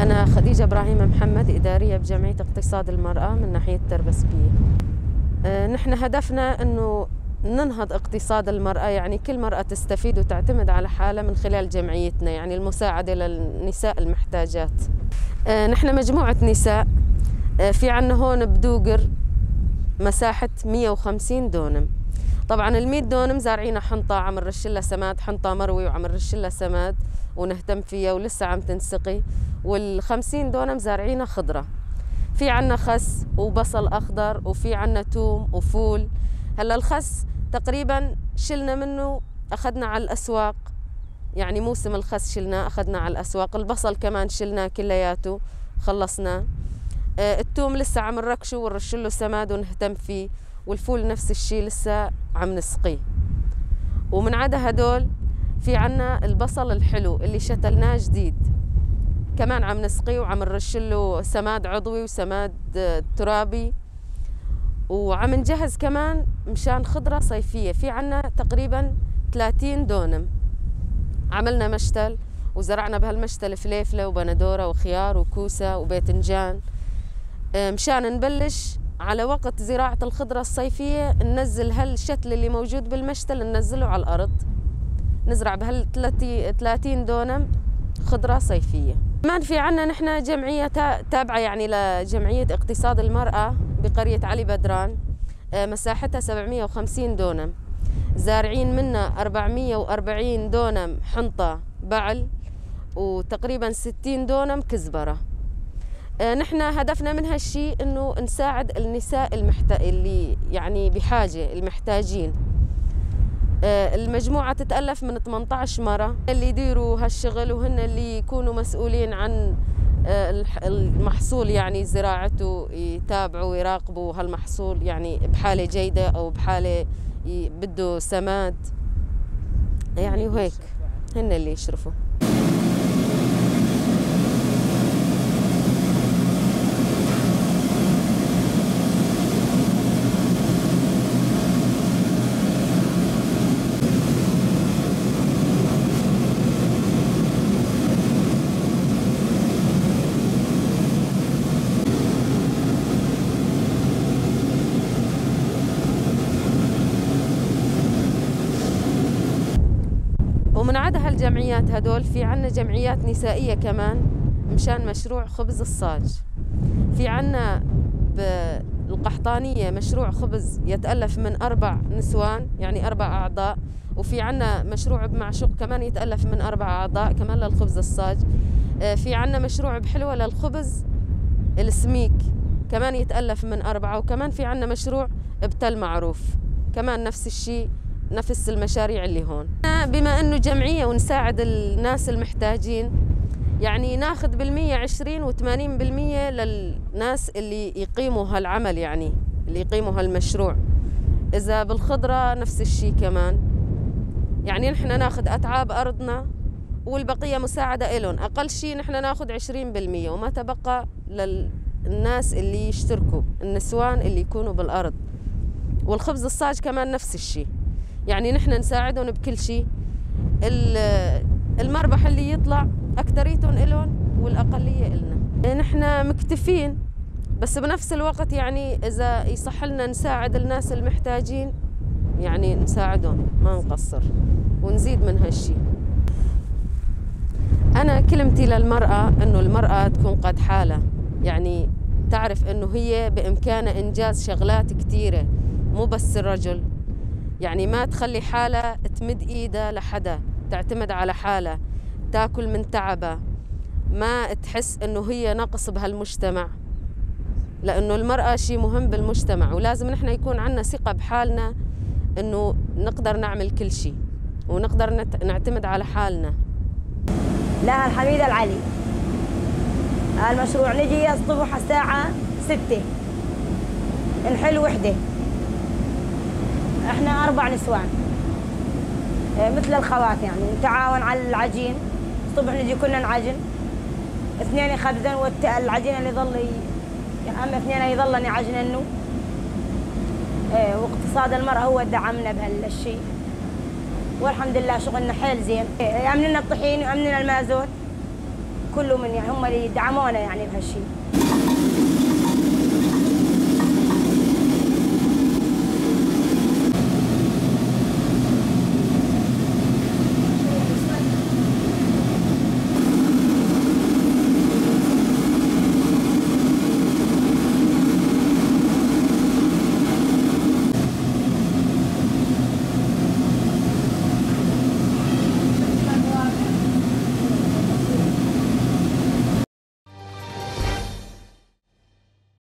أنا خديجة إبراهيم محمد، إدارية بجمعية اقتصاد المرأة من ناحية تربسبية. نحن هدفنا أنه ننهض اقتصاد المرأة، يعني كل مرأة تستفيد وتعتمد على حالها من خلال جمعيتنا، يعني المساعدة للنساء المحتاجات. نحن مجموعة نساء، في عنا هون بدوقر مساحة 150 دونم. طبعا ال100 دونم زارعينها حنطة، عم نرش لها سماد، حنطة مروي وعم نرش لها سماد ونهتم فيها ولسه عم تنسقي. وال50 دونم زارعينها خضرة، في عنا خس وبصل أخضر وفي عنا توم وفول. هلا الخس تقريبا شلنا منه، أخذنا على الأسواق، يعني موسم الخس شلناه أخذنا على الأسواق. البصل كمان شلناه كلياته خلصناه. التوم لسه عم نركشه ونرش له سماد ونهتم فيه. والفول نفس الشيء لسه عم نسقيه. ومن عدا هدول في عنا البصل الحلو اللي شتلناه جديد، كمان عم نسقيه وعم نرش له سماد عضوي وسماد ترابي. وعم نجهز كمان مشان خضرة صيفية، في عنا تقريبا 30 دونم. عملنا مشتل وزرعنا بهالمشتل فليفلة وبندورة وخيار وكوسة وباذنجان، مشان نبلش على وقت زراعة الخضرة الصيفية ننزل هالشتل اللي موجود بالمشتل ننزله على الأرض، نزرع بهال 30 دونم خضرة صيفية. كمان في عنا نحن جمعية تابعة يعني لجمعية اقتصاد المرأة بقرية علي بدران، مساحتها 750 دونم، زارعين منها 440 دونم حنطة بعل وتقريبا 60 دونم كزبرة. نحن هدفنا من هالشيء انه نساعد النساء اللي يعني بحاجة، المحتاجين. المجموعة تتألف من 18 مرة اللي يديروا هالشغل، وهن اللي يكونوا مسؤولين عن المحصول، يعني زراعته، يتابعوا ويراقبوا هالمحصول يعني بحالة جيدة أو بحالة بده سماد، يعني وهيك هن اللي يشرفوا. ومن عدا هالجمعيات هدول في عنا جمعيات نسائية كمان مشان مشروع خبز الصاج. في عنا بالقحطانية مشروع خبز يتألف من 4 نسوان، يعني 4 أعضاء. وفي عنا مشروع بمعشوق كمان يتألف من 4 أعضاء كمان للخبز الصاج. في عنا مشروع بحلوة للخبز السميك كمان يتألف من 4. وكمان في عنا مشروع بتل معروف كمان نفس الشيء، نفس المشاريع اللي هون. بما انه جمعية ونساعد الناس المحتاجين، يعني ناخذ بالمية 20 و80% للناس اللي يقيموا هالعمل، يعني اللي يقيموا هالمشروع. اذا بالخضرة نفس الشيء كمان، يعني نحن ناخذ اتعاب ارضنا والبقية مساعدة إلهم. اقل شيء نحن ناخذ 20% وما تبقى للناس اللي يشتركوا، النسوان اللي يكونوا بالارض. والخبز الصاج كمان نفس الشيء، يعني نحن نساعدهم بكل شيء. المربح اللي يطلع أكتريتهم إلهم والأقلية إلنا. نحن مكتفين، بس بنفس الوقت يعني إذا يصح لنا نساعد الناس المحتاجين يعني نساعدهم، ما نقصر ونزيد من هالشيء. أنا كلمتي للمرأة إنه المرأة تكون قد حالة، يعني تعرف إنه هي بإمكانها إنجاز شغلات كثيرة، مو بس الرجل. يعني ما تخلي حالة تمد إيدها لحدا، تعتمد على حالها، تاكل من تعبها، ما تحس إنه هي نقص بهالمجتمع، لأنه المرأة شيء مهم بالمجتمع. ولازم نحن يكون عندنا ثقة بحالنا إنه نقدر نعمل كل شيء ونقدر نعتمد على حالنا. لا الحميدة العلي. المشروع نجي الصبح الساعة 6 نحل وحدة. احنا 4 نسوان مثل الخوات، يعني نتعاون على العجين. الصبح نجي كنا نعجن، 2 يخبزن والعجين اللي يظل اما 2 يظلن يعجننوا. واقتصاد المرأة هو دعمنا بهالشيء، والحمد لله شغلنا حيل زين. يأمننا الطحين ويأمننا المازوت كله من يعني هم اللي دعمونا يعني بهالشيء.